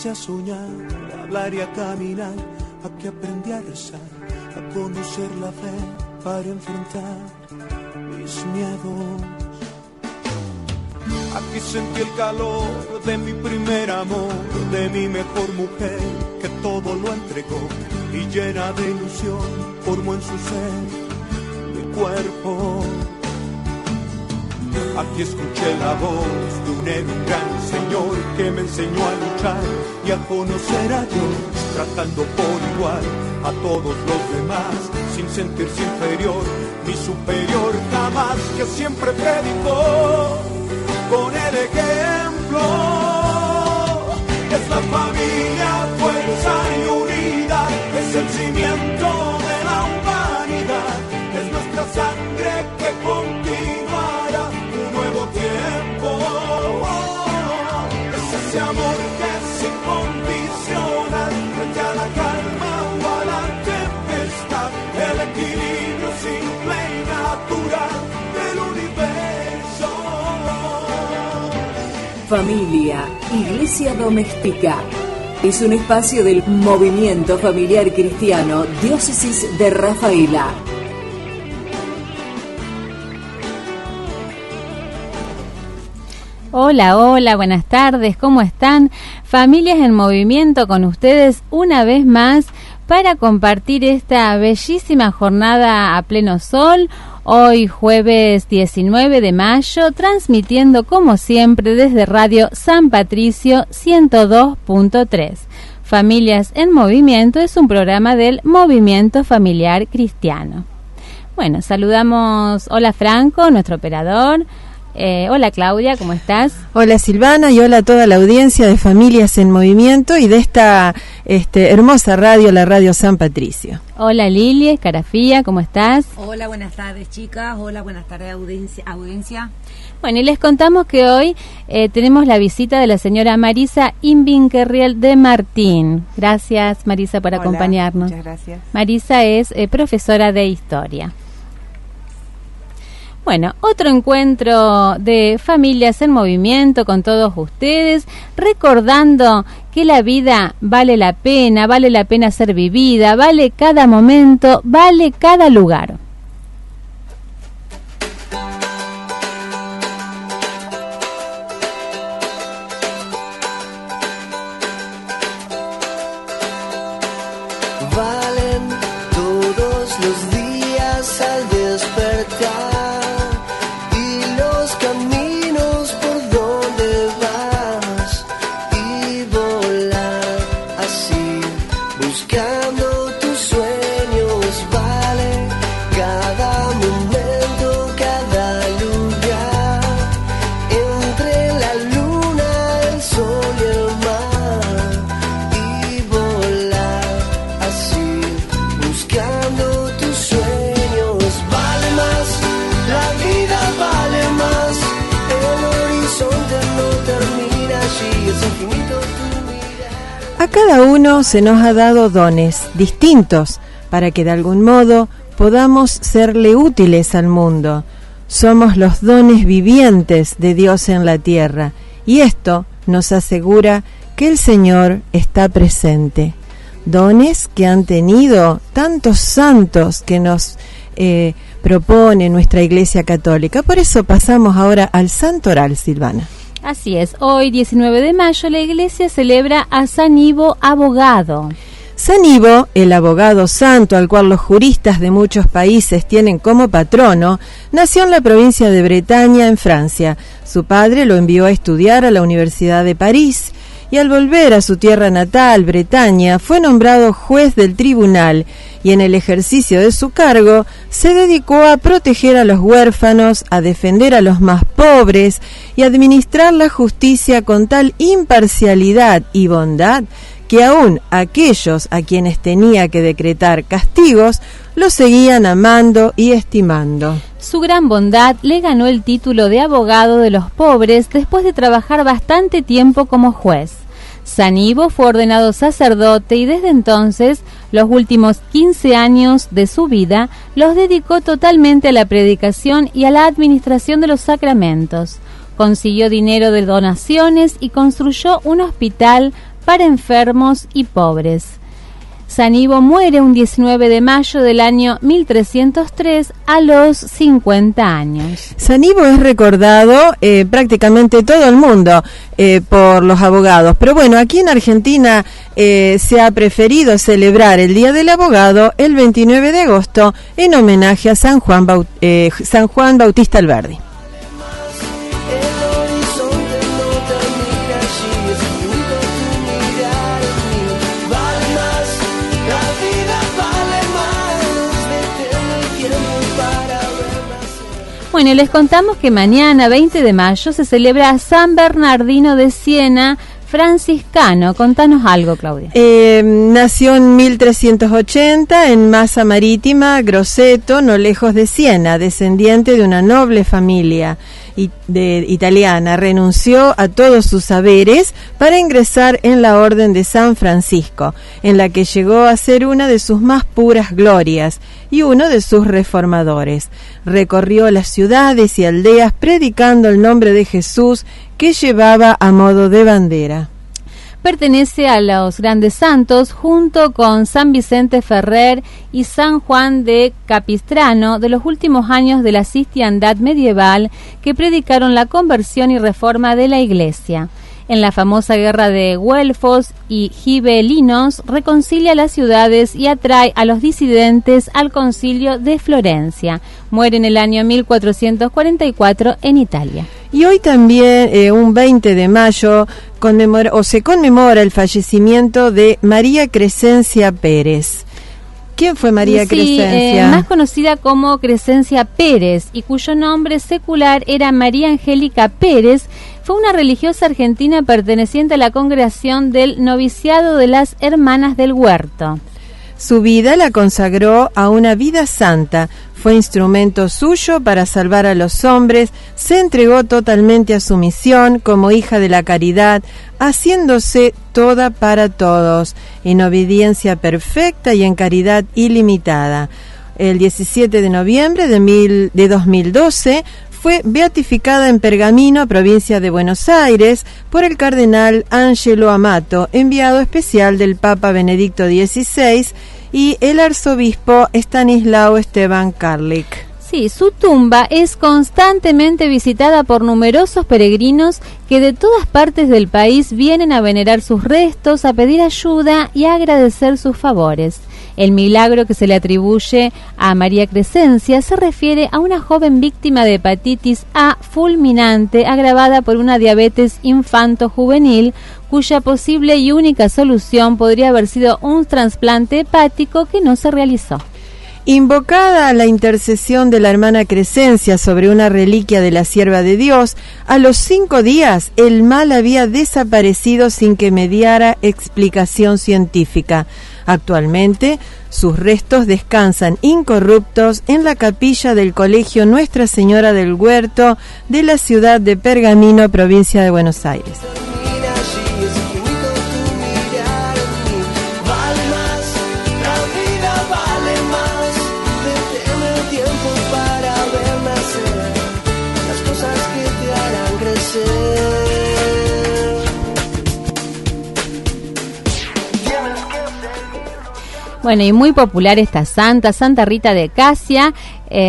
empecé a soñar, a hablar y a caminar, a que aprendí a rezar, a conocer la fe para enfrentar mis miedos. Aquí sentí el calor de mi primer amor, de mi mejor mujer, que todo lo entregó y llena de ilusión formó en su ser mi cuerpo. Aquí escuché la voz de un héroe, un gran señor que me enseñó a luchar y a conocer a Dios, tratando por igual a todos los demás, sin sentirse inferior ni superior jamás, que siempre predicó con el ejemplo. Es la familia, fuerza y unidad, es el cimiento de la humanidad, es nuestra sangre que continuará un nuevo tiempo. Es ese amor que es incondicional, frente a la calma o a la tempestad, el equilibrio simple y natural del universo. Familia, Iglesia Doméstica. Es un espacio del Movimiento Familiar Cristiano, Diócesis de Rafaela. Hola, hola, buenas tardes, ¿cómo están? Familias en Movimiento con ustedes una vez más para compartir esta bellísima jornada a pleno sol. Hoy jueves 19 de mayo, transmitiendo como siempre desde Radio San Patricio 102.3. Familias en Movimiento es un programa del Movimiento Familiar Cristiano. Bueno, saludamos, hola Franco, nuestro operador. Hola Claudia, ¿cómo estás? Hola Silvana y hola a toda la audiencia de Familias en Movimiento y de esta hermosa radio, la Radio San Patricio. Hola Lili Escarafía, ¿cómo estás? Hola, buenas tardes chicas, hola, buenas tardes audiencia. Bueno, y les contamos que hoy tenemos la visita de la señora Marisa Invinquerriel de Martín. Gracias Marisa por acompañarnos. Muchas gracias. Marisa es profesora de Historia. Bueno, otro encuentro de Familias en Movimiento con todos ustedes, recordando que la vida vale la pena ser vivida, vale cada momento, vale cada lugar. Valen todos los días al despertar. A cada uno se nos ha dado dones distintos para que de algún modo podamos serle útiles al mundo. Somos los dones vivientes de Dios en la tierra y esto nos asegura que el Señor está presente. Dones que han tenido tantos santos que nos propone nuestra Iglesia Católica. Por eso pasamos ahora al Santo Oral, Silvana. Así es, hoy 19 de mayo la Iglesia celebra a San Ivo Abogado. San Ivo, el abogado santo al cual los juristas de muchos países tienen como patrono, nació en la provincia de Bretaña, en Francia. Su padre lo envió a estudiar a la Universidad de París y al volver a su tierra natal, Bretaña, fue nombrado juez del tribunal y en el ejercicio de su cargo se dedicó a proteger a los huérfanos, a defender a los más pobres y a administrar la justicia con tal imparcialidad y bondad que aún aquellos a quienes tenía que decretar castigos lo seguían amando y estimando. Su gran bondad le ganó el título de abogado de los pobres después de trabajar bastante tiempo como juez. San Ivo fue ordenado sacerdote y desde entonces, los últimos 15 años de su vida, los dedicó totalmente a la predicación y a la administración de los sacramentos. Consiguió dinero de donaciones y construyó un hospital para enfermos y pobres. San Ivo muere un 19 de mayo del año 1303 a los 50 años. San Ivo es recordado prácticamente todo el mundo por los abogados, pero bueno, aquí en Argentina se ha preferido celebrar el Día del Abogado el 29 de agosto en homenaje a San Juan Bautista Alberdi. Bueno, les contamos que mañana, 20 de mayo, se celebra San Bernardino de Siena, franciscano. Contanos algo, Claudia. Nació en 1380 en Massa Marítima, Grosseto, no lejos de Siena, descendiente de una noble familia italiana. Renunció a todos sus saberes para ingresar en la Orden de San Francisco, en la que llegó a ser una de sus más puras glorias y uno de sus reformadores. Recorrió las ciudades y aldeas predicando el nombre de Jesús que llevaba a modo de bandera. Pertenece a los grandes santos junto con San Vicente Ferrer y San Juan de Capistrano de los últimos años de la cristiandad medieval que predicaron la conversión y reforma de la Iglesia. En la famosa guerra de Güelfos y Gibelinos reconcilia las ciudades y atrae a los disidentes al concilio de Florencia. Muere en el año 1444 en Italia. Y hoy también, un 20 de mayo, se conmemora el fallecimiento de María Crescencia Pérez. ¿Quién fue María Crescencia? Más conocida como Crescencia Pérez, y cuyo nombre secular era María Angélica Pérez. Fue una religiosa argentina perteneciente a la congregación del noviciado de las Hermanas del Huerto. Su vida la consagró a una vida santa, fue instrumento suyo para salvar a los hombres, se entregó totalmente a su misión como hija de la caridad, haciéndose toda para todos, en obediencia perfecta y en caridad ilimitada. El 17 de noviembre de 2012 fue beatificada en Pergamino, provincia de Buenos Aires, por el cardenal Angelo Amato, enviado especial del Papa Benedicto XVI, y el arzobispo Stanislao Esteban Karlik. Sí, su tumba es constantemente visitada por numerosos peregrinos que de todas partes del país vienen a venerar sus restos, a pedir ayuda y a agradecer sus favores. El milagro que se le atribuye a María Crescencia se refiere a una joven víctima de hepatitis A fulminante agravada por una diabetes infanto-juvenil, cuya posible y única solución podría haber sido un trasplante hepático que no se realizó. Invocada la intercesión de la hermana Crescencia sobre una reliquia de la sierva de Dios, a los 5 días el mal había desaparecido sin que mediara explicación científica. Actualmente, sus restos descansan incorruptos en la capilla del Colegio Nuestra Señora del Huerto de la ciudad de Pergamino, provincia de Buenos Aires. Bueno, y muy popular esta santa, Santa Rita de Casia,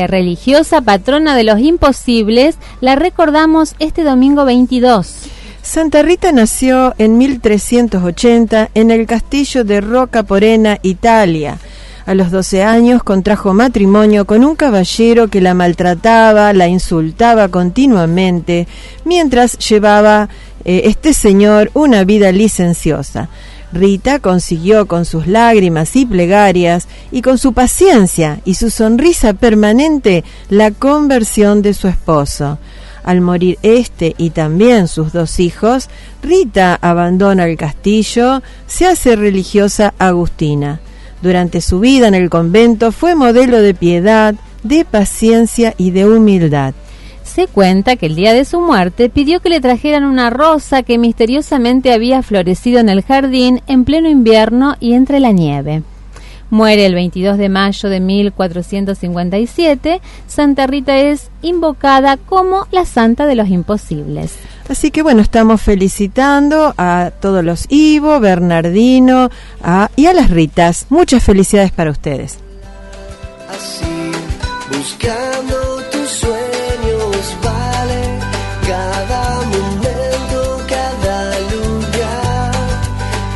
religiosa, patrona de los imposibles, la recordamos este domingo 22. Santa Rita nació en 1380 en el castillo de Rocca Porena, Italia. A los 12 años contrajo matrimonio con un caballero que la maltrataba, la insultaba continuamente, mientras llevaba este señor una vida licenciosa. Rita consiguió con sus lágrimas y plegarias y con su paciencia y su sonrisa permanente la conversión de su esposo. Al morir este y también sus 2 hijos, Rita abandona el castillo, se hace religiosa agustina. Durante su vida en el convento fue modelo de piedad, de paciencia y de humildad. Se cuenta que el día de su muerte pidió que le trajeran una rosa que misteriosamente había florecido en el jardín en pleno invierno y entre la nieve. Muere el 22 de mayo de 1457. Santa Rita es invocada como la Santa de los Imposibles. Así que bueno, estamos felicitando a todos los Ivo, Bernardino y a las Ritas. Muchas felicidades para ustedes. Así, buscando tus sueños, vale cada momento, cada lugar,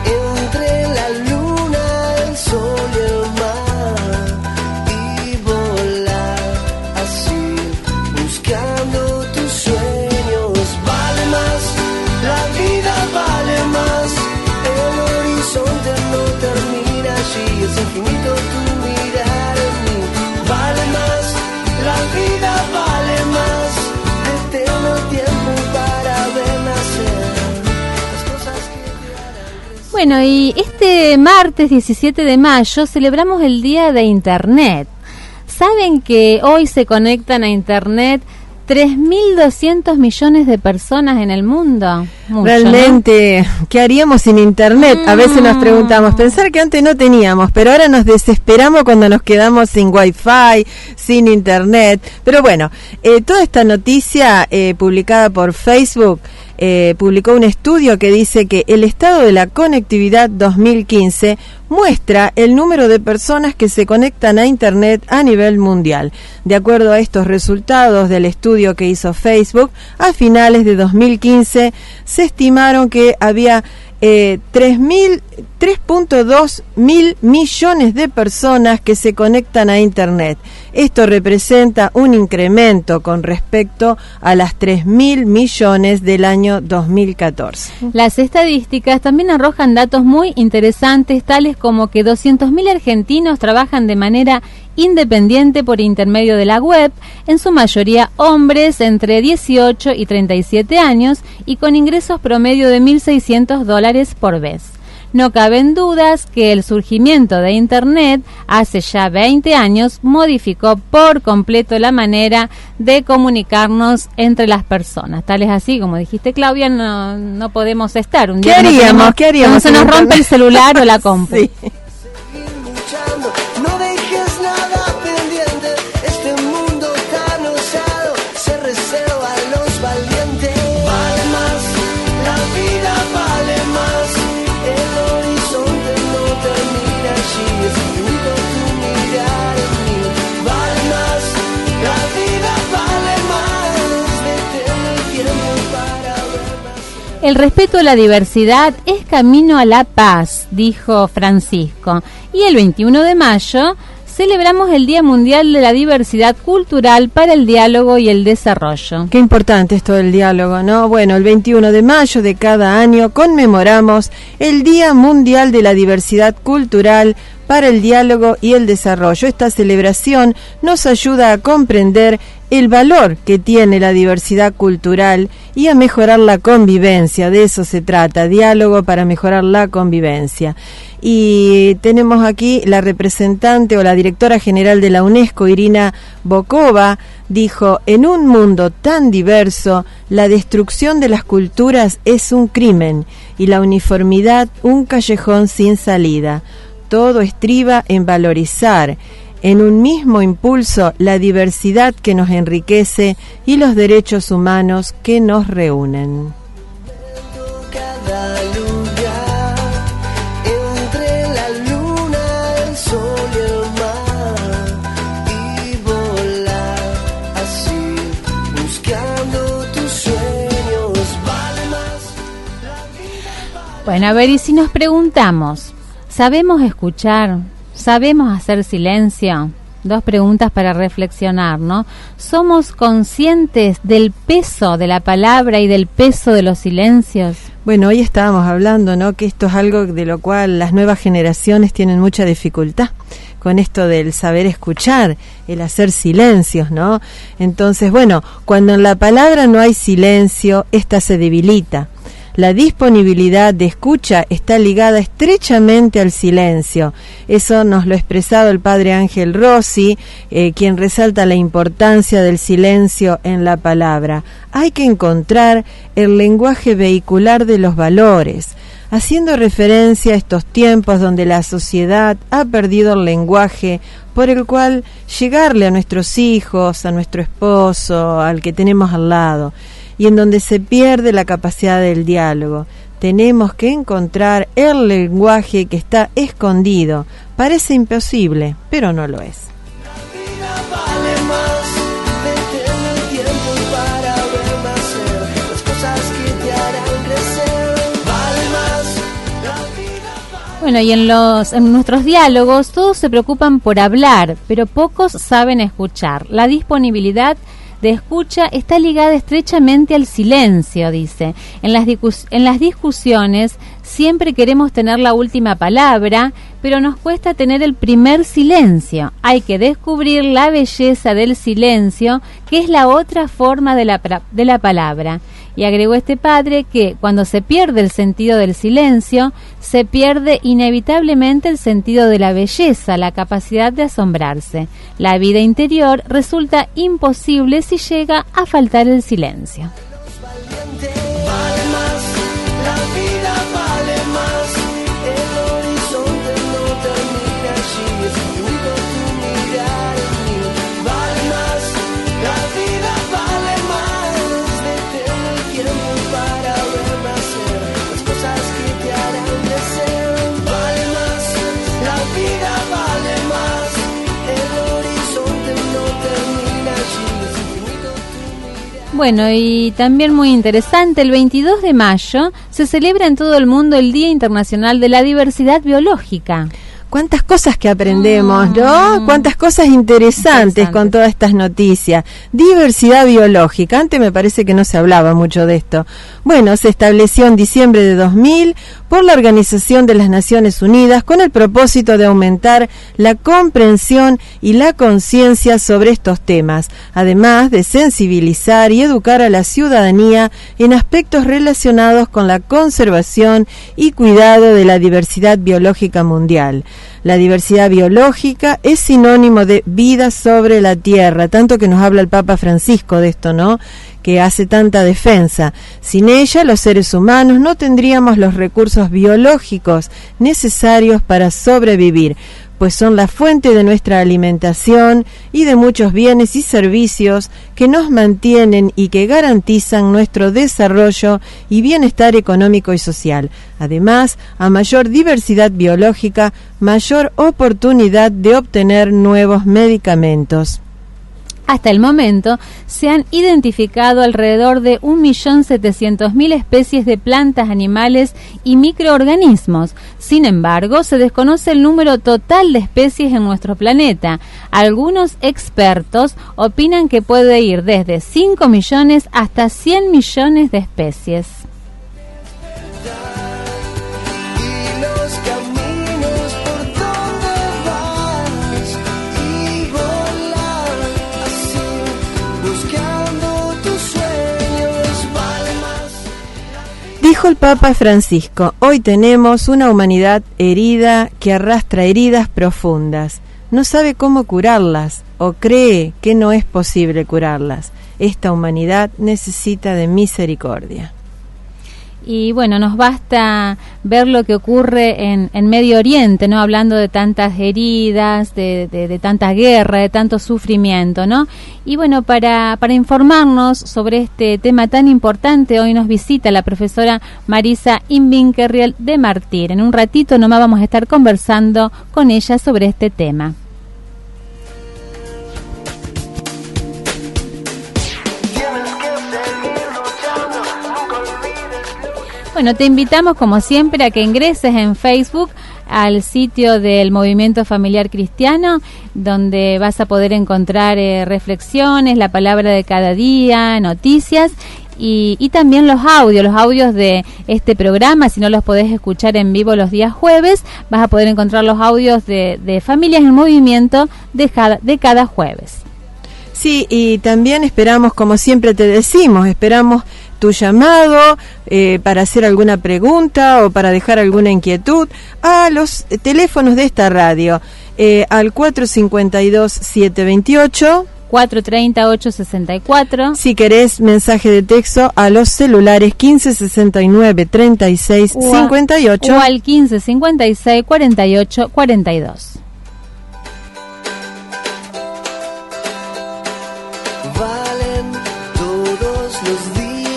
entre la luna, el sol y el mar, y volar. Así, buscando tus sueños, vale más, la vida vale más, el horizonte no termina allí, es infinito tu mirar en mí. Vale más, la vida vale más, detén el tiempo para ver nacer las cosas que te harán crecer. Bueno, y este martes 17 de mayo celebramos el Día de Internet. ¿Saben que hoy se conectan a Internet 3.200 millones de personas en el mundo? Mucho, Realmente, ¿no? ¿Qué haríamos sin Internet? A veces nos preguntamos, pensar que antes no teníamos, pero ahora nos desesperamos cuando nos quedamos sin Wi-Fi, sin Internet. Pero bueno, toda esta noticia publicada por Facebook, publicó un estudio que dice que el estado de la conectividad 2015 muestra el número de personas que se conectan a Internet a nivel mundial. De acuerdo a estos resultados del estudio que hizo Facebook, a finales de 2015 se estimaron que había 3.2 mil millones de personas que se conectan a Internet. Esto representa un incremento con respecto a las 3.000 millones del año 2014. Las estadísticas también arrojan datos muy interesantes, tales como que 200.000 argentinos trabajan de manera independiente por intermedio de la web, en su mayoría hombres entre 18 y 37 años y con ingresos promedio de $1.600 por vez. No caben dudas que el surgimiento de Internet hace ya 20 años modificó por completo la manera de comunicarnos entre las personas. Tal es así, como dijiste, Claudia, no podemos estar. Un día ¿Qué haríamos? Se nos rompe el celular o la compu. Sí. No dejes nada pendiente, este mundo tan osado se reserva a los valientes. Vale más, la vida vale más, el horizonte no termina allí, es infinito tu mirar en mí. Vale más, la vida vale más, detén el tiempo para ver nacer. El respeto a la diversidad es camino a la paz, dijo Francisco. Y el 21 de mayo celebramos el Día Mundial de la Diversidad Cultural para el Diálogo y el Desarrollo. Qué importante esto del diálogo, ¿no? Bueno, el 21 de mayo de cada año conmemoramos el Día Mundial de la Diversidad Cultural para el Diálogo y el Desarrollo. Esta celebración nos ayuda a comprender el valor que tiene la diversidad cultural y a mejorar la convivencia. De eso se trata, diálogo para mejorar la convivencia. Y tenemos aquí la representante o la directora general de la UNESCO, Irina Bokova, dijo: en un mundo tan diverso, la destrucción de las culturas es un crimen y la uniformidad un callejón sin salida. Todo estriba en valorizar en un mismo impulso la diversidad que nos enriquece y los derechos humanos que nos reúnen. Cada lugar, entre la luna, el sol y el mar, y volar así, buscando tus sueños, vale más la vida. Bueno, a ver, y si nos preguntamos, ¿sabemos escuchar? ¿Sabemos hacer silencio? Dos preguntas para reflexionar, ¿no? ¿Somos conscientes del peso de la palabra y del peso de los silencios? Bueno, hoy estábamos hablando, ¿no?, que esto es algo de lo cual las nuevas generaciones tienen mucha dificultad, con esto del saber escuchar, el hacer silencios, ¿no? Entonces, bueno, cuando en la palabra no hay silencio, esta se debilita. La disponibilidad de escucha está ligada estrechamente al silencio. Eso nos lo ha expresado el padre Ángel Rossi, quien resalta la importancia del silencio en la palabra. Hay que encontrar el lenguaje vehicular de los valores, haciendo referencia a estos tiempos donde la sociedad ha perdido el lenguaje por el cual llegarle a nuestros hijos, a nuestro esposo, al que tenemos al lado. y en donde se pierde la capacidad del diálogo. Tenemos que encontrar el lenguaje que está escondido. Parece imposible, pero no lo es. Bueno, y en nuestros diálogos todos se preocupan por hablar, pero pocos saben escuchar. La disponibilidad de escucha está ligada estrechamente al silencio, dice. En las discusiones siempre queremos tener la última palabra, pero nos cuesta tener el primer silencio. Hay que descubrir la belleza del silencio, que es la otra forma de la palabra. Y agregó este padre que cuando se pierde el sentido del silencio, se pierde inevitablemente el sentido de la belleza, la capacidad de asombrarse. La vida interior resulta imposible si llega a faltar el silencio. Bueno, y también muy interesante, el 22 de mayo se celebra en todo el mundo el Día Internacional de la Diversidad Biológica. Cuántas cosas que aprendemos, ¿no? Cuántas cosas interesantes con todas estas noticias. Diversidad biológica. Antes me parece que no se hablaba mucho de esto. Bueno, se estableció en diciembre de 2000 por la Organización de las Naciones Unidas con el propósito de aumentar la comprensión y la conciencia sobre estos temas, además de sensibilizar y educar a la ciudadanía en aspectos relacionados con la conservación y cuidado de la diversidad biológica mundial. La diversidad biológica es sinónimo de vida sobre la tierra, tanto que nos habla el Papa Francisco de esto, ¿no?, que hace tanta defensa. Sin ella, los seres humanos no tendríamos los recursos biológicos necesarios para sobrevivir, pues son la fuente de nuestra alimentación y de muchos bienes y servicios que nos mantienen y que garantizan nuestro desarrollo y bienestar económico y social. Además, a mayor diversidad biológica, mayor oportunidad de obtener nuevos medicamentos. Hasta el momento se han identificado alrededor de 1.700.000 especies de plantas, animales y microorganismos. Sin embargo, se desconoce el número total de especies en nuestro planeta. Algunos expertos opinan que puede ir desde 5 millones hasta 100 millones de especies. Dijo el Papa Francisco, hoy tenemos una humanidad herida que arrastra heridas profundas. No sabe cómo curarlas o cree que no es posible curarlas. Esta humanidad necesita de misericordia. Y bueno, nos basta ver lo que ocurre en Medio Oriente, ¿no? Hablando de tantas heridas, de tanta guerra, de tanto sufrimiento, ¿no? Y bueno, para informarnos sobre este tema tan importante, hoy nos visita la profesora Marisa Invinkerriel de Martir. En un ratito nomás vamos a estar conversando con ella sobre este tema. Bueno, te invitamos como siempre a que ingreses en Facebook al sitio del Movimiento Familiar Cristiano, donde vas a poder encontrar reflexiones, la palabra de cada día, noticias y también los audios de este programa. Si no los podés escuchar en vivo los días jueves, vas a poder encontrar los audios de Familias en Movimiento de cada jueves. Sí, y también esperamos, como siempre te decimos, esperamos tu llamado para hacer alguna pregunta o para dejar alguna inquietud a los teléfonos de esta radio, al 452-728, 430-864. Si querés mensaje de texto a los celulares 1569-3658 o al 1556-4842. Valen todos los días.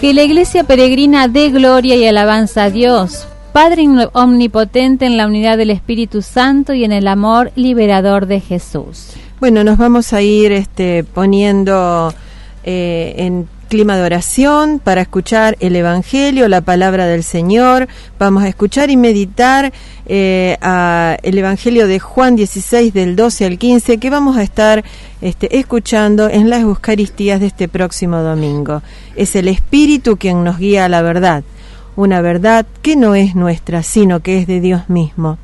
Que la Iglesia peregrina dé gloria y alabanza a Dios, Padre omnipotente, en la unidad del Espíritu Santo y en el amor liberador de Jesús. Bueno, nos vamos a ir poniendo en clima de oración para escuchar el Evangelio, la palabra del Señor. Vamos a escuchar y meditar el Evangelio de Juan 16 del 12 al 15, que vamos a estar escuchando en las Eucaristías de este próximo domingo. Es el Espíritu quien nos guía a la verdad, una verdad que no es nuestra, sino que es de Dios mismo.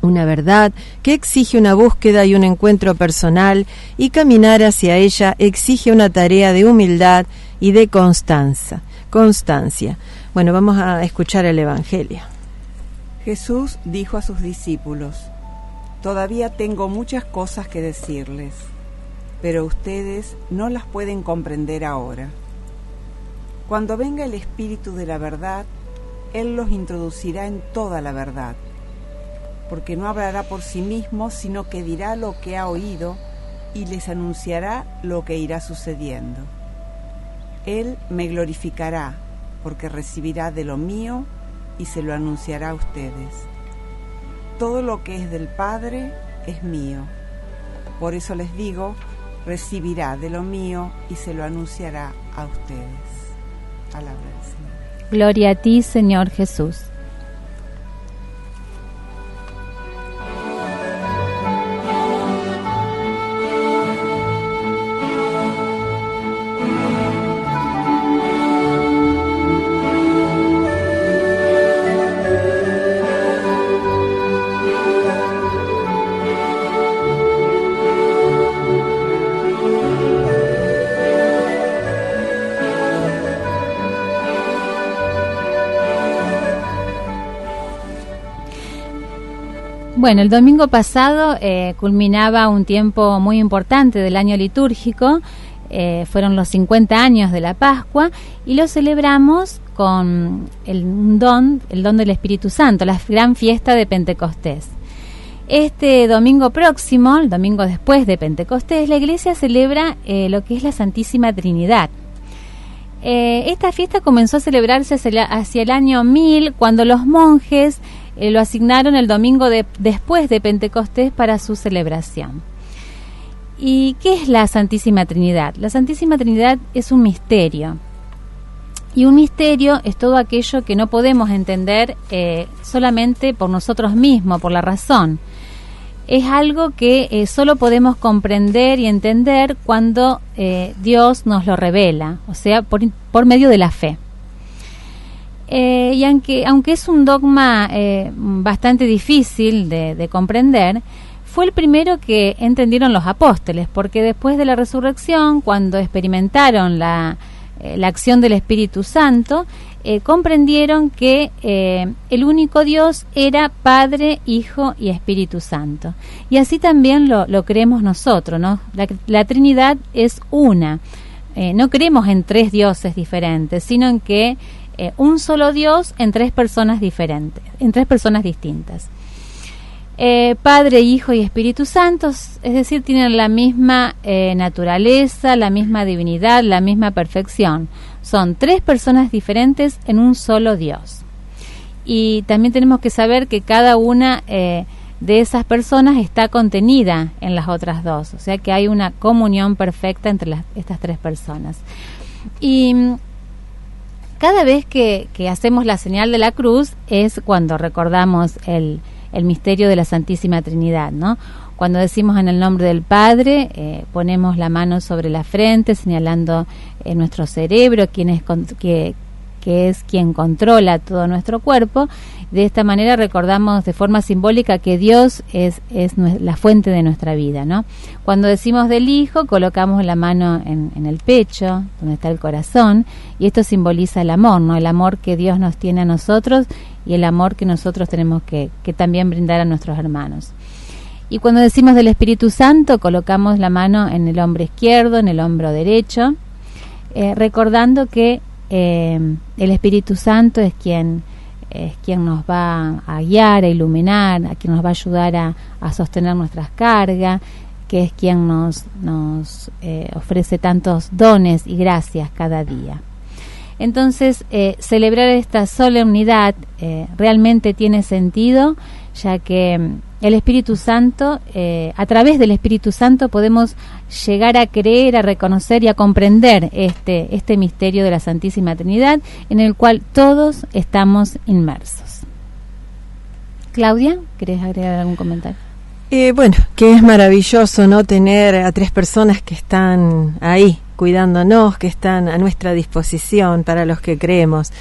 Una verdad que exige una búsqueda y un encuentro personal, y caminar hacia ella exige una tarea de humildad y de constancia. Bueno, vamos a escuchar el Evangelio. Jesús dijo a sus discípulos: todavía tengo muchas cosas que decirles, pero ustedes no las pueden comprender ahora. Cuando venga el Espíritu de la verdad, Él los introducirá en toda la verdad, porque no hablará por sí mismo, sino que dirá lo que ha oído y les anunciará lo que irá sucediendo. Él me glorificará, porque recibirá de lo mío y se lo anunciará a ustedes. Todo lo que es del Padre es mío. Por eso les digo, recibirá de lo mío y se lo anunciará a ustedes. Palabra del Señor. Gloria a ti, Señor Jesús. Bueno, el domingo pasado culminaba un tiempo muy importante del año litúrgico, fueron los 50 años de la Pascua, y lo celebramos con el don del Espíritu Santo, la gran fiesta de Pentecostés. Este domingo próximo, el domingo después de Pentecostés, la Iglesia celebra lo que es la Santísima Trinidad. Esta fiesta comenzó a celebrarse hacia el año 1000, cuando los monjes lo asignaron el domingo después de Pentecostés para su celebración. ¿Y qué es la Santísima Trinidad? La Santísima Trinidad es un misterio. Y un misterio es todo aquello que no podemos entender solamente por nosotros mismos, por la razón. Es algo que solo podemos comprender y entender cuando Dios nos lo revela, o sea, por medio de la fe. Y aunque es un dogma bastante difícil de comprender, fue el primero que entendieron los apóstoles, porque después de la resurrección, cuando experimentaron la acción del Espíritu Santo, comprendieron que el único Dios era Padre, Hijo y Espíritu Santo. Y así también lo creemos nosotros, ¿no? La Trinidad es una. No creemos en tres dioses diferentes, sino en que un solo Dios en tres personas diferentes, en tres personas distintas. Padre, Hijo y Espíritu Santo, es decir, tienen la misma naturaleza, la misma divinidad, la misma perfección. Son tres personas diferentes en un solo Dios. Y también tenemos que saber que cada una de esas personas está contenida en las otras dos, o sea que hay una comunión perfecta entre estas tres personas. Y cada vez que hacemos la señal de la cruz es cuando recordamos el misterio de la Santísima Trinidad, ¿no? Cuando decimos en el nombre del Padre, ponemos la mano sobre la frente, señalando nuestro cerebro, que es quien controla todo nuestro cuerpo. De esta manera recordamos de forma simbólica que Dios es la fuente de nuestra vida, ¿no? Cuando decimos del Hijo, colocamos la mano en el pecho, donde está el corazón, y esto simboliza el amor, ¿no? El amor que Dios nos tiene a nosotros y el amor que nosotros tenemos que también brindar a nuestros hermanos. Y cuando decimos del Espíritu Santo, colocamos la mano en el hombro izquierdo, en el hombro derecho, recordando que el Espíritu Santo es quien nos va a guiar, a iluminar, a quien nos va a ayudar a sostener nuestras cargas, que es quien nos ofrece tantos dones y gracias cada día. Entonces, celebrar esta solemnidad realmente tiene sentido, ya que el Espíritu Santo, a través del Espíritu Santo podemos llegar a creer, a reconocer y a comprender este misterio de la Santísima Trinidad, en el cual todos estamos inmersos. Claudia, ¿querés agregar algún comentario? Bueno, que es maravilloso, ¿no?, tener a 3 personas que están ahí cuidándonos, que están a nuestra disposición para los que creemos.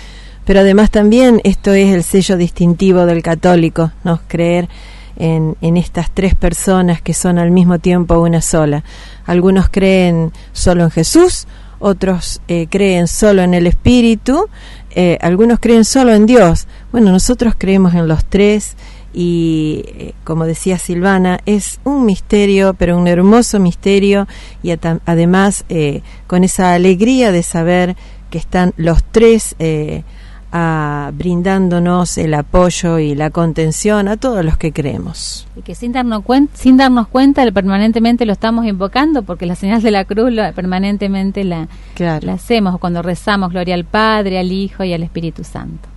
Pero además también esto es el sello distintivo del católico, ¿no?, creer en estas 3 personas que son al mismo tiempo una sola. Algunos creen solo en Jesús, otros creen solo en el Espíritu, algunos creen solo en Dios. Bueno, nosotros creemos en los 3 y, como decía Silvana, es un misterio, pero un hermoso misterio, y además con esa alegría de saber que están los 3 brindándonos el apoyo y la contención a todos los que creemos. Y que sin darnos cuenta permanentemente lo estamos invocando, porque la señal de la cruz permanentemente la hacemos cuando rezamos gloria al Padre, al Hijo y al Espíritu Santo.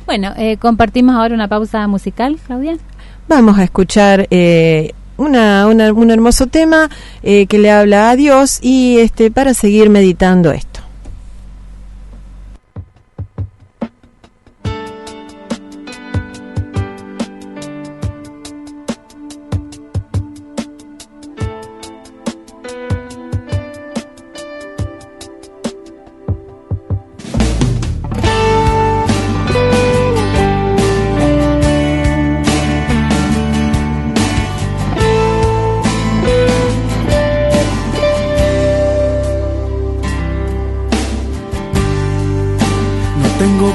Bueno, compartimos ahora una pausa musical, Claudia. Vamos a escuchar un hermoso tema que le habla a Dios y para seguir meditando esto.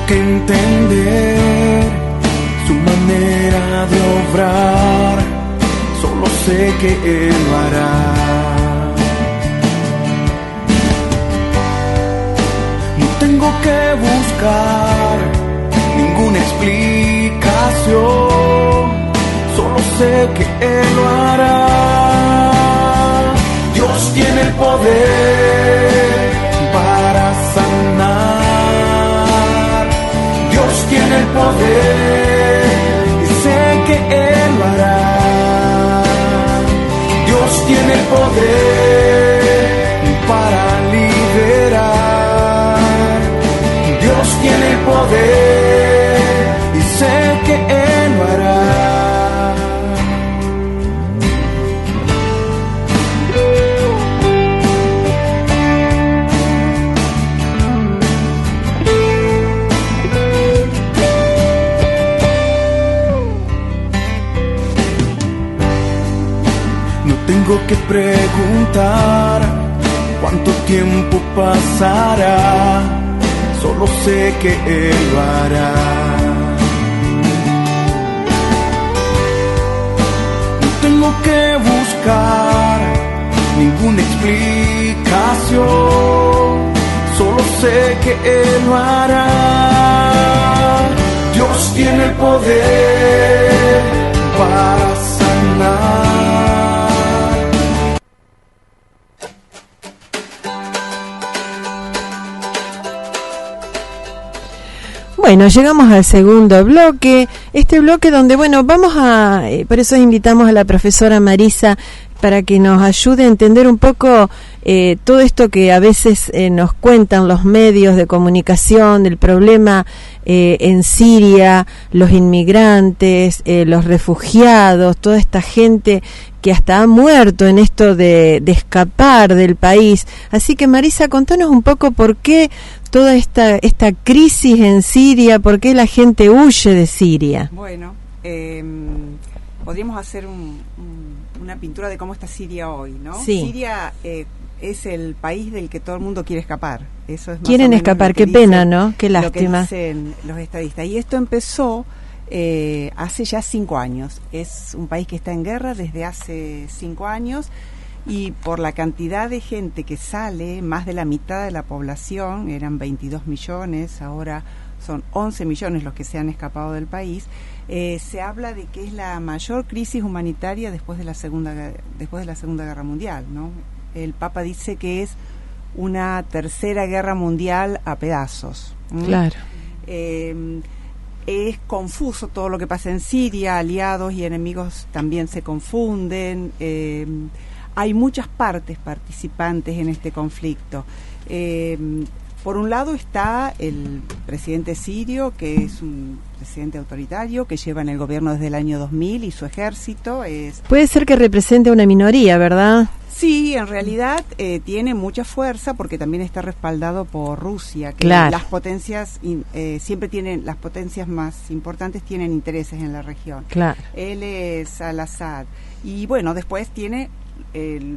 Que entender su manera de obrar, solo sé que Él lo hará. No tengo que buscar ninguna explicación, solo sé que Él lo hará. Dios tiene el poder para sanar, tiene el poder y sé que Él lo hará. Dios tiene el poder para liberar. Dios tiene el poder y sé que Él lo hará. Tengo que preguntar cuánto tiempo pasará, solo sé que Él lo hará. No tengo que buscar ninguna explicación, solo sé que Él lo hará. Dios tiene el poder para sanar. Bueno, llegamos al segundo bloque, este bloque donde, vamos por eso invitamos a la profesora Marisa para que nos ayude a entender un poco todo esto que a veces nos cuentan los medios de comunicación, del problema en Siria, los inmigrantes, los refugiados, toda esta gente que hasta ha muerto en esto de escapar del país. Así que Marisa, contanos un poco por qué toda esta crisis en Siria, por qué la gente huye de Siria. Bueno, podríamos hacer una pintura de cómo está Siria hoy, ¿no? Sí. Siria es el país del que todo el mundo quiere escapar. Eso es más Quieren o menos escapar, qué dicen, pena, ¿no? Qué lástima. Lo que dicen los estadistas. Y esto empezó hace ya 5 años. Es un país que está en guerra desde hace 5 años. Y por la cantidad de gente que sale, más de la mitad de la población, eran 22 millones, ahora son 11 millones los que se han escapado del país, se habla de que es la mayor crisis humanitaria después de la Segunda Guerra Mundial, ¿no? El Papa dice que es una tercera guerra mundial a pedazos. Claro. Es confuso todo lo que pasa en Siria, aliados y enemigos también se confunden. Hay muchas partes participantes en este conflicto. Por un lado está el presidente sirio, que es un presidente autoritario, que lleva en el gobierno desde el año 2000 y su ejército es... Puede ser que represente una minoría, ¿verdad? Sí, en realidad tiene mucha fuerza porque también está respaldado por Rusia, que claro. Las potencias siempre tienen, las potencias más importantes tienen intereses en la región. Claro. Él es Al-Assad y bueno, después tiene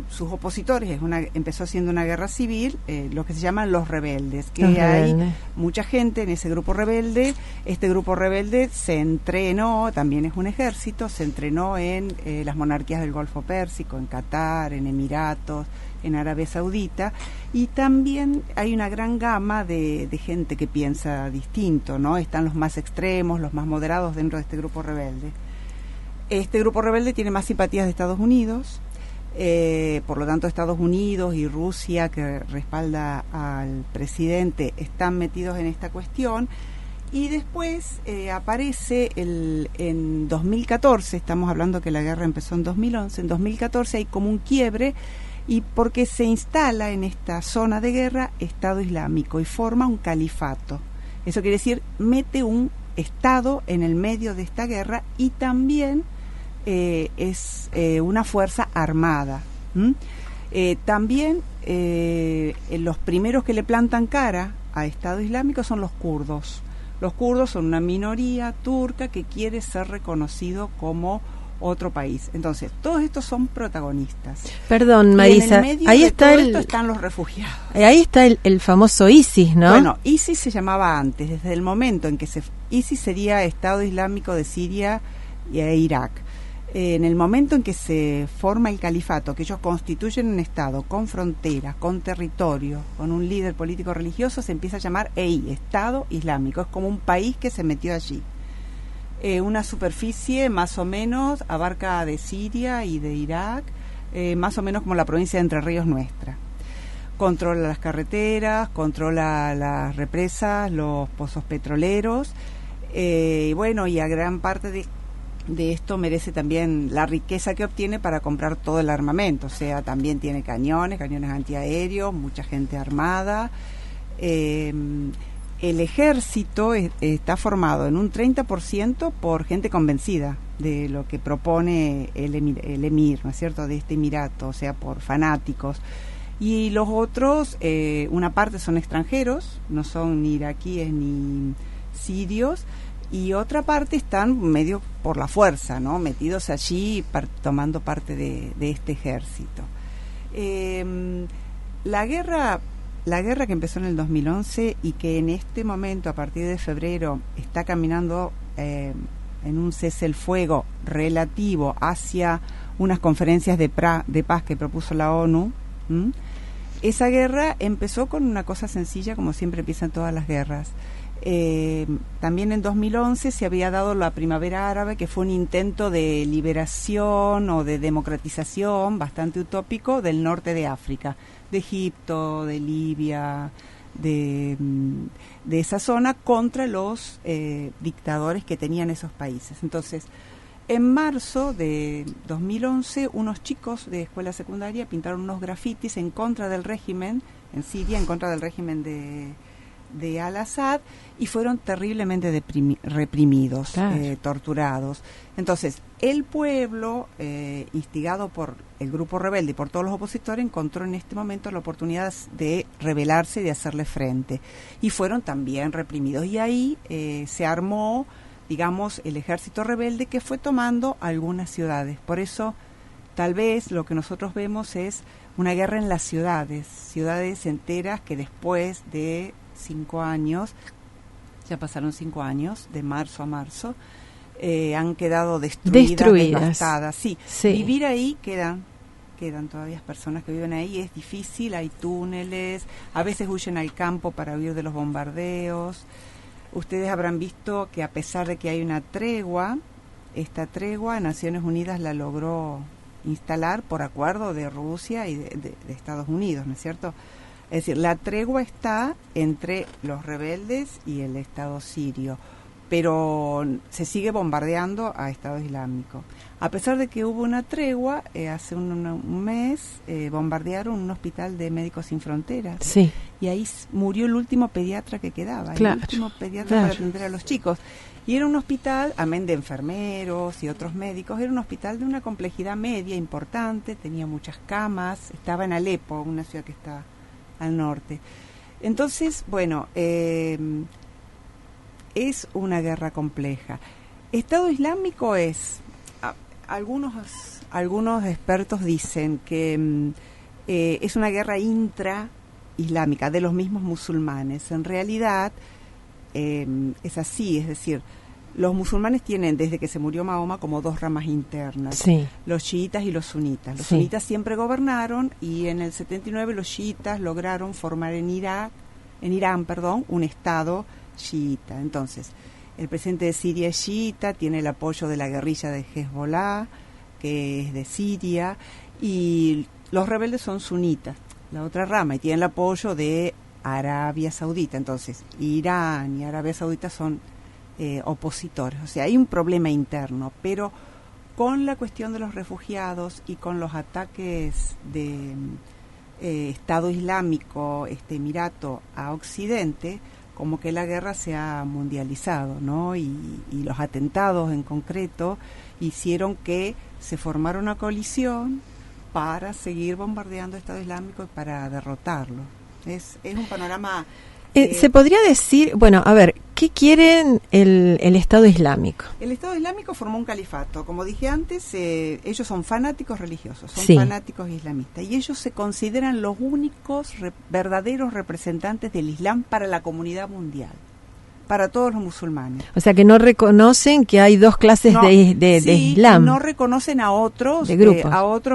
sus opositores. Empezó siendo una guerra civil, lo que se llaman los rebeldes, que hay mucha gente en ese grupo rebelde. Este grupo rebelde se entrenó, también es un ejército, se entrenó en las monarquías del Golfo Pérsico, en Qatar, en Emiratos, en Arabia Saudita, y también hay una gran gama de gente que piensa distinto, ¿no? Están los más extremos, los más moderados dentro de este grupo rebelde. Este grupo rebelde tiene más simpatías de Estados Unidos. Por lo tanto, Estados Unidos y Rusia, que respalda al presidente, están metidos en esta cuestión. Y después aparece en 2014, estamos hablando que la guerra empezó en 2011, en 2014 hay como un quiebre, y porque se instala en esta zona de guerra Estado Islámico y forma un califato. Eso quiere decir, mete un Estado en el medio de esta guerra y también es una fuerza armada. También los primeros que le plantan cara a Estado Islámico son los kurdos. Los kurdos son una minoría turca que quiere ser reconocido como otro país. Entonces, todos estos son protagonistas. Perdón, Marisa, ahí está esto están los refugiados. Ahí está el famoso ISIS, ¿no? Bueno, ISIS se llamaba antes, desde el momento en que ISIS sería Estado Islámico de Siria e Irak. En el momento en que se forma el califato, que ellos constituyen un Estado con fronteras, con territorio, con un líder político religioso, se empieza a llamar Estado Islámico. Es como un país que se metió allí. Una superficie más o menos abarca de Siria y de Irak, más o menos como la provincia de Entre Ríos nuestra. Controla las carreteras, controla las represas, los pozos petroleros, y bueno, y a gran parte de esto merece también la riqueza que obtiene para comprar todo el armamento. O sea, también tiene cañones antiaéreos, mucha gente armada. El ejército está formado en un 30% por gente convencida de lo que propone el emir, ¿no es cierto?, de este emirato, o sea, por fanáticos. Y los otros, una parte son extranjeros, no son ni iraquíes ni sirios, y otra parte están medio por la fuerza, ¿no?, metidos allí tomando parte de este ejército. La guerra que empezó en el 2011 y que en este momento, a partir de febrero, está caminando en un cese el fuego relativo hacia unas conferencias de paz que propuso la ONU. Esa guerra empezó con una cosa sencilla, como siempre empiezan todas las guerras. También en 2011 se había dado la Primavera Árabe, que fue un intento de liberación o de democratización bastante utópico del norte de África, de Egipto, de Libia, de esa zona, contra los dictadores que tenían esos países. Entonces, en marzo de 2011, unos chicos de escuela secundaria pintaron unos grafitis en contra del régimen en Siria, en contra del régimen de Al-Assad, y fueron terriblemente reprimidos, claro, torturados. Entonces, el pueblo, instigado por el grupo rebelde y por todos los opositores, encontró en este momento la oportunidad de rebelarse y de hacerle frente. Y fueron también reprimidos. Y ahí se armó, digamos, el ejército rebelde, que fue tomando algunas ciudades. Por eso, tal vez lo que nosotros vemos es una guerra en las ciudades enteras que después de 5 años, ya pasaron 5 años, de marzo a marzo, han quedado destruidas, devastadas. Sí. Vivir ahí quedan todavía personas que viven ahí, es difícil, hay túneles, a veces huyen al campo para huir de los bombardeos. Ustedes habrán visto que a pesar de que hay una tregua, esta tregua Naciones Unidas la logró instalar por acuerdo de Rusia y de Estados Unidos, ¿no es cierto? Es decir, la tregua está entre los rebeldes y el Estado sirio, pero se sigue bombardeando a Estado Islámico. A pesar de que hubo una tregua, hace un mes bombardearon un hospital de Médicos Sin Fronteras. Sí. Y ahí murió el último pediatra que quedaba, Claro, el último pediatra para atender a los chicos. Y era un hospital, amén de enfermeros y otros médicos, era un hospital de una complejidad media importante, tenía muchas camas, estaba en Alepo, una ciudad que está al norte. Entonces, bueno, es una guerra compleja. Estado Islámico es, algunos expertos dicen que es una guerra intra-islámica de los mismos musulmanes. En realidad es así, es decir, los musulmanes tienen desde que se murió Mahoma como dos ramas internas, Sí. los chiitas y los sunitas. Los Sí. sunitas siempre gobernaron y en el 79 los chiitas lograron formar en Irán, un estado chiita. Entonces, el presidente de Siria es chiita, tiene el apoyo de la guerrilla de Hezbollah, que es de Siria, y los rebeldes son sunitas, la otra rama, y tienen el apoyo de Arabia Saudita. Entonces, Irán y Arabia Saudita son opositores. O sea, hay un problema interno, pero con la cuestión de los refugiados y con los ataques de Estado Islámico, este Emirato a Occidente, como que la guerra se ha mundializado, ¿no? Y los atentados en concreto hicieron que se formara una coalición para seguir bombardeando Estado Islámico y para derrotarlo. Es un panorama... Se podría decir, bueno, a ver, ¿qué quieren el Estado Islámico? El Estado Islámico formó un califato. Como dije antes, ellos son fanáticos religiosos, son Sí. fanáticos islamistas. Y ellos se consideran los únicos verdaderos representantes del Islam para la comunidad mundial, para todos los musulmanes. O sea, que no reconocen que hay dos clases No, de sí, Islam. no reconocen a otros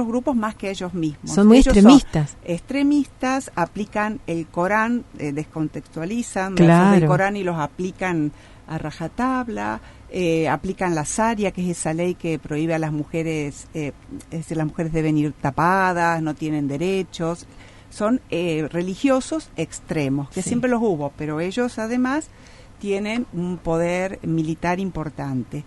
grupos más que ellos mismos. Son muy Ellos extremistas. Son extremistas, aplican el Corán, descontextualizan Claro. versos del Corán y los aplican a rajatabla, aplican la Sharia, que es esa ley que prohíbe a las mujeres, es decir, las mujeres deben ir tapadas, no tienen derechos. Son religiosos extremos, que Sí. siempre los hubo, pero ellos además tienen un poder militar importante.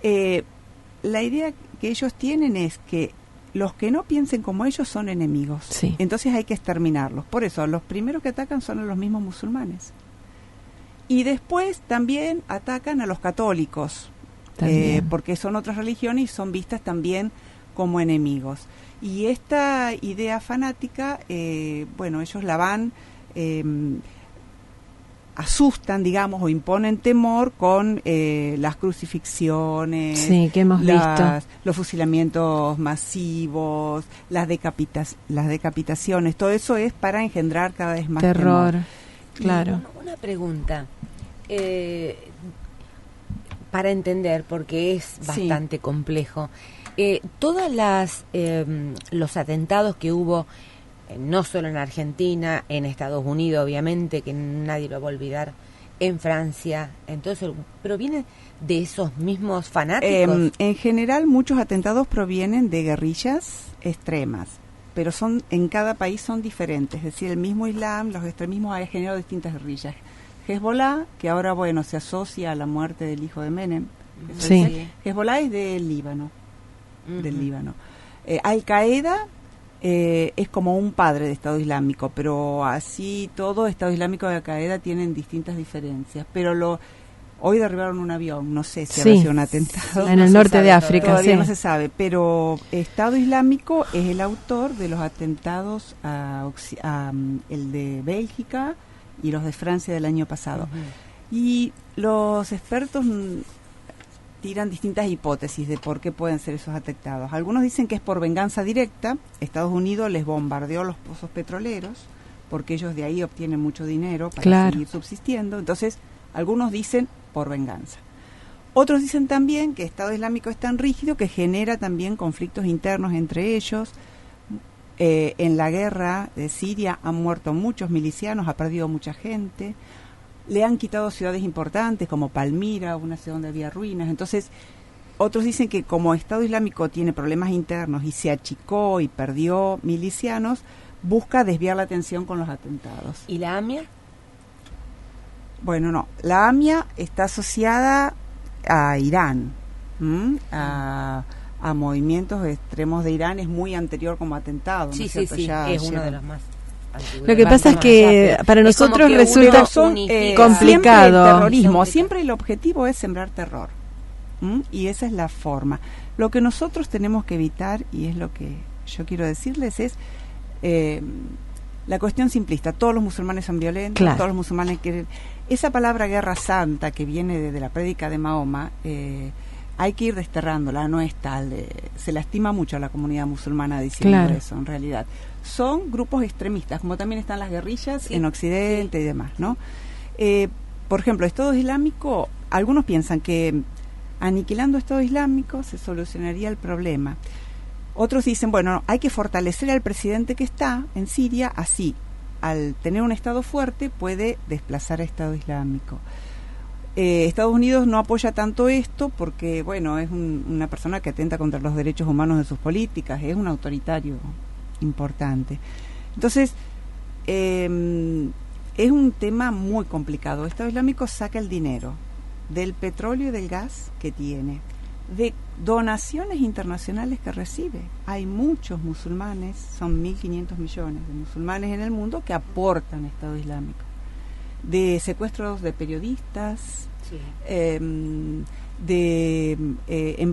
La idea que ellos tienen es que los que no piensen como ellos son enemigos. Sí. Entonces hay que exterminarlos. Por eso, los primeros que atacan son a los mismos musulmanes. Y después también atacan a los católicos, También. porque son otras religiones y son vistas también como enemigos. Y esta idea fanática, bueno, ellos la van... asustan, digamos, o imponen temor con las crucifixiones, Sí, que hemos visto. los fusilamientos masivos, las decapitaciones, todo eso es para engendrar cada vez más Terror, temor. claro. Una pregunta, para entender, porque es bastante complejo. Todas los atentados que hubo, no solo en Argentina, en Estados Unidos, obviamente, que nadie lo va a olvidar, en Francia, entonces, pero viene de esos mismos fanáticos. En general, muchos atentados provienen de guerrillas extremas, pero en cada país son diferentes. Es decir, el mismo Islam, los extremismos han generado distintas guerrillas. Hezbollah, que ahora, bueno, se asocia a la muerte del hijo de Menem. Sí. Hezbollah es del Líbano. Del Líbano. Al-Qaeda es como un padre de Estado Islámico, pero así todo Estado Islámico y Al-Qaeda tienen distintas diferencias. Pero hoy derribaron un avión, no sé si habrá sido un atentado. En el norte de África, todavía sí. no se sabe, pero Estado Islámico es el autor de los atentados el de Bélgica y los de Francia del año pasado. Y los expertos tiran distintas hipótesis de por qué pueden ser esos atentados. Algunos dicen que es por venganza directa. Estados Unidos les bombardeó los pozos petroleros porque ellos de ahí obtienen mucho dinero para seguir subsistiendo. Entonces, algunos dicen por venganza. Otros dicen también que Estado Islámico es tan rígido que genera también conflictos internos entre ellos. En la guerra de Siria han muerto muchos milicianos, ha perdido mucha gente. Le han quitado ciudades importantes como Palmira, una ciudad donde había ruinas. Entonces, otros dicen que como Estado Islámico tiene problemas internos y se achicó y perdió milicianos, busca desviar la atención con los atentados. ¿Y la AMIA? Bueno, no. La AMIA está asociada a Irán, a movimientos extremos de Irán. Es muy anterior como atentado. Sí, ¿no es sí, cierto? sí, Ya es uno lleva- de los más antiguos. Lo que pasa es que para Es nosotros como que resulta uno son unifica. complicado. Siempre el terrorismo, Complicado. siempre el objetivo es sembrar terror. Y esa es la forma. Lo que nosotros tenemos que evitar, y es lo que yo quiero decirles, es la cuestión simplista. Todos los musulmanes son violentos, Claro. todos los musulmanes quieren... Esa palabra guerra santa que viene de la prédica de Mahoma, hay que ir desterrándola, no es tal. Se lastima mucho a la comunidad musulmana diciendo Claro. eso, en realidad. Son grupos extremistas, como también están las guerrillas Sí, en Occidente y demás, ¿no? Por ejemplo, Estado Islámico, algunos piensan que aniquilando Estado Islámico se solucionaría el problema. Otros dicen, bueno, hay que fortalecer al presidente que está en Siria, así, al tener un Estado fuerte, puede desplazar a Estado Islámico. Estados Unidos no apoya tanto esto porque, bueno, es una persona que atenta contra los derechos humanos de sus políticas, es un autoritario importante. Entonces, es un tema muy complicado. Estado Islámico saca el dinero del petróleo y del gas que tiene, de donaciones internacionales que recibe. Hay muchos musulmanes, son 1.500 millones de musulmanes en el mundo que aportan a Estado Islámico, de secuestros de periodistas, Sí. En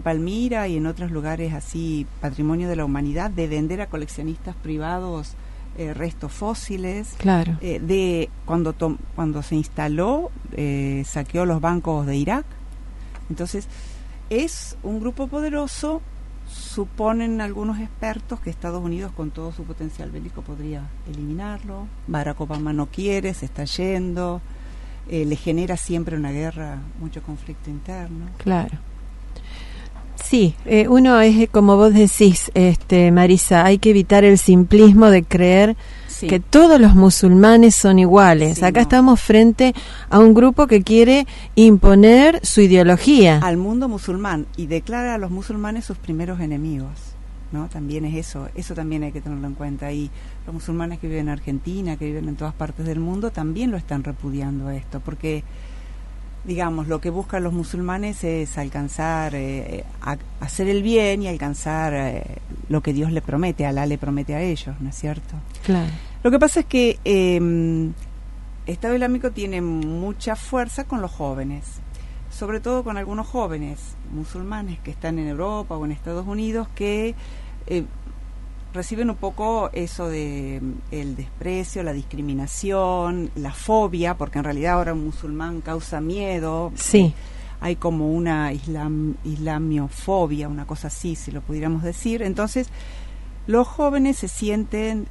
Palmira y en otros lugares así, patrimonio de la humanidad, de vender a coleccionistas privados restos fósiles, Claro. de cuando se instaló, saqueó los bancos de Irak. Entonces, es un grupo poderoso. Suponen algunos expertos que Estados Unidos, con todo su potencial bélico, podría eliminarlo. Barack Obama no quiere, se está yendo. Le genera siempre una guerra, mucho conflicto interno. Claro. Sí, uno es como vos decís, Marisa, hay que evitar el simplismo de creer Sí. que todos los musulmanes son iguales. Sí, Acá no. estamos frente a un grupo que quiere imponer su ideología. Al mundo musulmán y declara a los musulmanes sus primeros enemigos, ¿no? También es eso también hay que tenerlo en cuenta. Y los musulmanes que viven en Argentina, que viven en todas partes del mundo, también lo están repudiando a esto, porque, digamos, lo que buscan los musulmanes es alcanzar, hacer el bien y alcanzar lo que Dios le promete, Alá le promete a ellos, ¿no es cierto? Claro. Lo que pasa es que Estado Islámico tiene mucha fuerza con los jóvenes, sobre todo con algunos jóvenes musulmanes que están en Europa o en Estados Unidos, que reciben un poco eso de el desprecio, la discriminación, la fobia, porque en realidad ahora un musulmán causa miedo. Sí. Hay como una islamiofobia, una cosa así, si lo pudiéramos decir. Entonces, los jóvenes se sienten,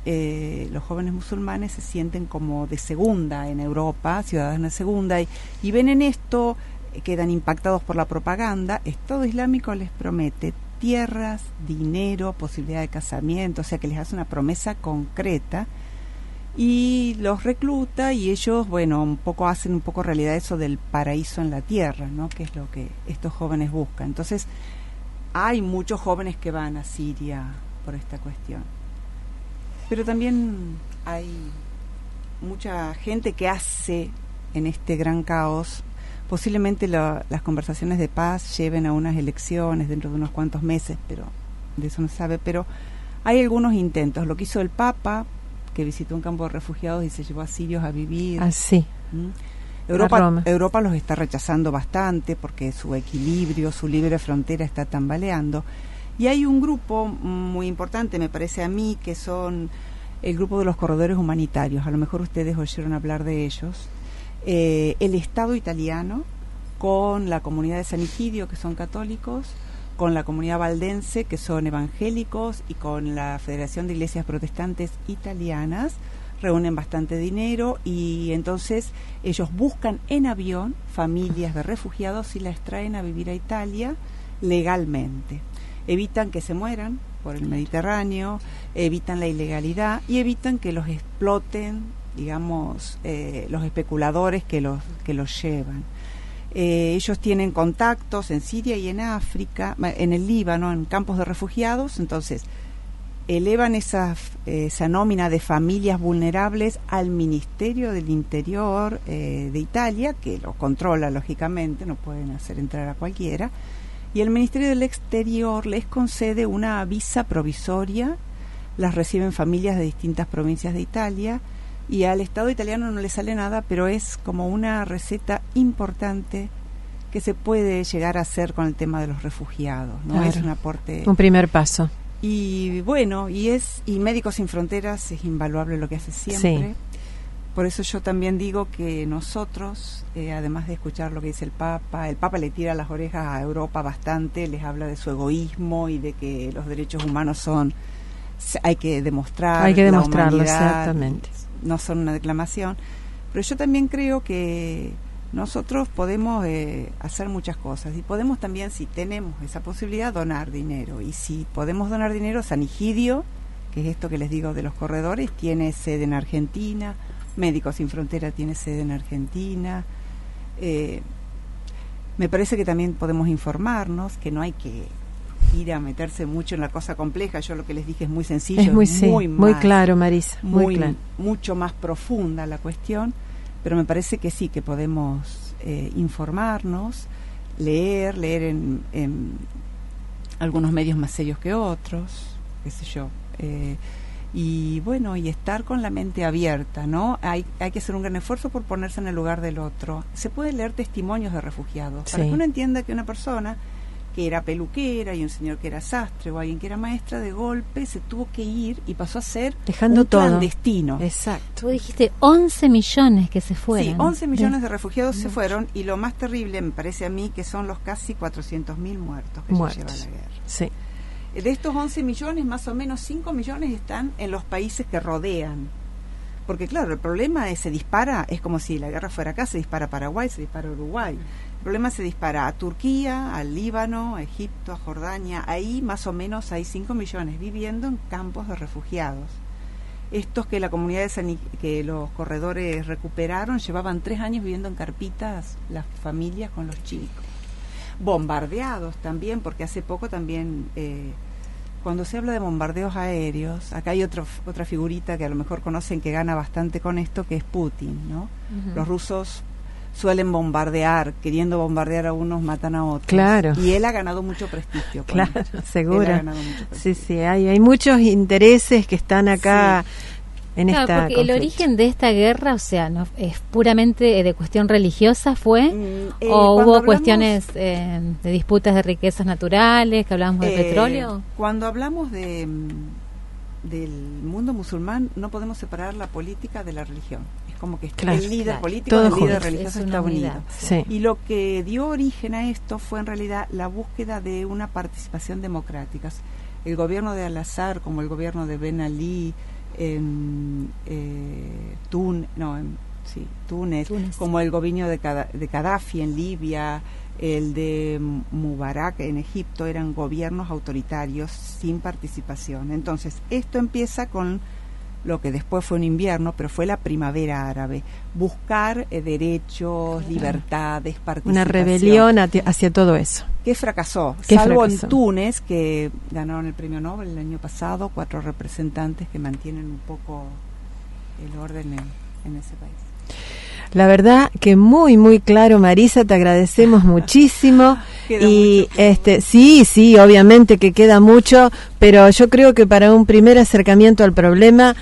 los jóvenes musulmanes se sienten como de segunda en Europa, ciudadanos de segunda, y ven en esto, quedan impactados por la propaganda. Estado Islámico les promete tierras, dinero, posibilidad de casamiento, o sea que les hace una promesa concreta y los recluta, y ellos, bueno, hacen un poco realidad eso del paraíso en la tierra, ¿no? Que es lo que estos jóvenes buscan. Entonces, hay muchos jóvenes que van a Siria por esta cuestión, pero también hay mucha gente que hace en este gran caos. Posiblemente las conversaciones de paz lleven a unas elecciones dentro de unos cuantos meses, pero de eso no se sabe. Pero hay algunos intentos. Lo que hizo el Papa, que visitó un campo de refugiados y se llevó a sirios a vivir. Así. Europa los está rechazando bastante porque su equilibrio, su libre frontera está tambaleando. Y hay un grupo muy importante, me parece a mí, que son el grupo de los corredores humanitarios. A lo mejor ustedes oyeron hablar de ellos. El Estado italiano, con la comunidad de San Egidio, que son católicos, con la comunidad valdense, que son evangélicos, y con la Federación de Iglesias Protestantes Italianas, reúnen bastante dinero, y entonces ellos buscan en avión familias de refugiados y las traen a vivir a Italia legalmente. Evitan que se mueran por el Mediterráneo, evitan la ilegalidad y evitan que los exploten, digamos, los especuladores que los llevan. Ellos tienen contactos en Siria y en África, en el Líbano, en campos de refugiados. Entonces, elevan esa nómina de familias vulnerables al Ministerio del Interior de Italia, que lo controla lógicamente, no pueden hacer entrar a cualquiera, y el Ministerio del Exterior les concede una visa provisoria, las reciben familias de distintas provincias de Italia, y al Estado italiano no le sale nada, pero es como una receta importante que se puede llegar a hacer con el tema de los refugiados, ¿no? Claro. Es un aporte, un primer paso. y bueno, y Médicos Sin Fronteras es invaluable lo que hace siempre. Sí. Por eso yo también digo que nosotros, además de escuchar lo que dice el Papa le tira las orejas a Europa bastante, les habla de su egoísmo y de que los derechos humanos hay que demostrarlo, exactamente. No son una declamación. Pero yo también creo que nosotros podemos hacer muchas cosas y podemos también, si tenemos esa posibilidad, donar dinero. Y si podemos donar dinero, San Egidio, que es esto que les digo de los corredores, tiene sede en Argentina, Médicos Sin Frontera tiene sede en Argentina. Me parece que también podemos informarnos, que no hay que ir a meterse mucho en la cosa compleja. Yo lo que les dije es muy sencillo, Es muy claro, Marisa, muy claro. Mucho más profunda la cuestión, pero me parece que sí, que podemos informarnos, leer en algunos medios más serios que otros, qué sé yo, y bueno, y estar con la mente abierta, ¿no? Hay que hacer un gran esfuerzo por ponerse en el lugar del otro. Se puede leer testimonios de refugiados, para que uno entienda que una persona que era peluquera y un señor que era sastre o alguien que era maestra, de golpe se tuvo que ir y pasó a ser dejando un todo clandestino. Exacto. Tú dijiste 11 millones que se fueron. Sí, 11 millones de refugiados se fueron, y lo más terrible me parece a mí que son los casi 400.000 muertos que se lleva la guerra. Sí. De estos 11 millones, más o menos 5 millones están en los países que rodean. Porque claro, el problema se dispara, es como si la guerra fuera acá, se dispara a Paraguay, se dispara a Uruguay. El problema se dispara a Turquía, al Líbano, a Egipto, a Jordania. Ahí más o menos hay 5 millones viviendo en campos de refugiados. Estos que la comunidad que los corredores recuperaron, llevaban 3 años viviendo en carpitas, las familias con los chicos. Bombardeados también, porque hace poco también, cuando se habla de bombardeos aéreos, acá hay otra figurita que a lo mejor conocen que gana bastante con esto, que es Putin, ¿no? Uh-huh. Los rusos suelen bombardear, queriendo bombardear a unos, matan a otros. Claro. Y él ha ganado mucho prestigio. Claro, seguro. Él ha ganado mucho prestigio. Sí, hay muchos intereses que están acá en esta porque conflicto. el origen de esta guerra, o sea, no es puramente de cuestión religiosa, ¿fue? ¿O hubo cuestiones de disputas de riquezas naturales, que hablábamos de petróleo? Cuando hablamos del mundo musulmán, no podemos separar la política de la religión. Como que el líder político, el líder religioso está unido. Sí. Y lo que dio origen a esto fue en realidad la búsqueda de una participación democrática. El gobierno de Al-Azhar, como el gobierno de Ben Ali en Túnez, como el gobierno de Gaddafi en Libia, el de Mubarak en Egipto, eran gobiernos autoritarios sin participación. Entonces, esto empieza con lo que después fue un invierno, pero fue la primavera árabe, buscar derechos, libertades, participación. Una rebelión hacia todo eso. Que fracasó, salvo en Túnez, que ganaron el premio Nobel el año pasado, 4 representantes que mantienen un poco el orden en ese país. La verdad que muy, muy claro, Marisa, te agradecemos muchísimo. Y sí, obviamente que queda mucho, pero yo creo que para un primer acercamiento al problema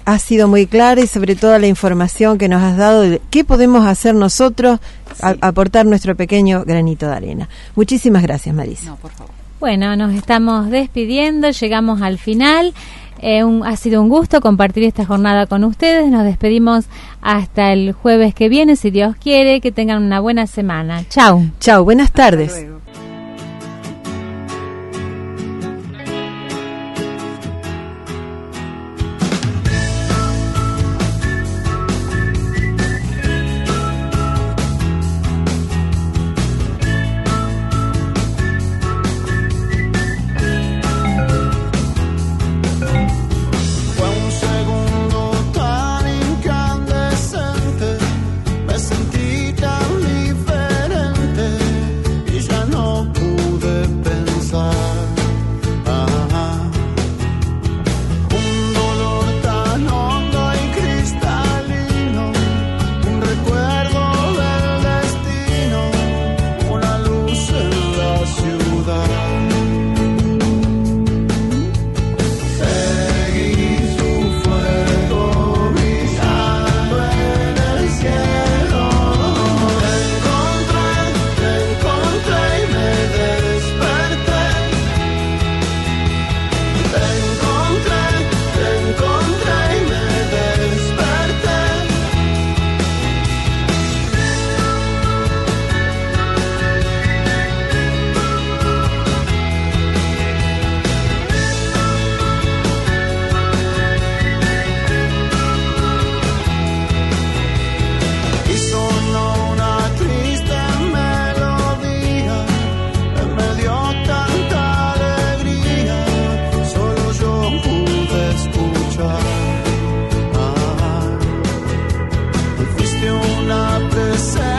ha sido muy clara, y sobre todo la información que nos has dado de qué podemos hacer nosotros, aportar nuestro pequeño granito de arena. Muchísimas gracias, Marisa. No, por favor. Bueno, nos estamos despidiendo, llegamos al final. Ha sido un gusto compartir esta jornada con ustedes. Nos despedimos hasta el jueves que viene, si Dios quiere. Que tengan una buena semana. Chau. Chau, buenas tardes. Hasta luego. Sentí tan diferente y ya no pasar.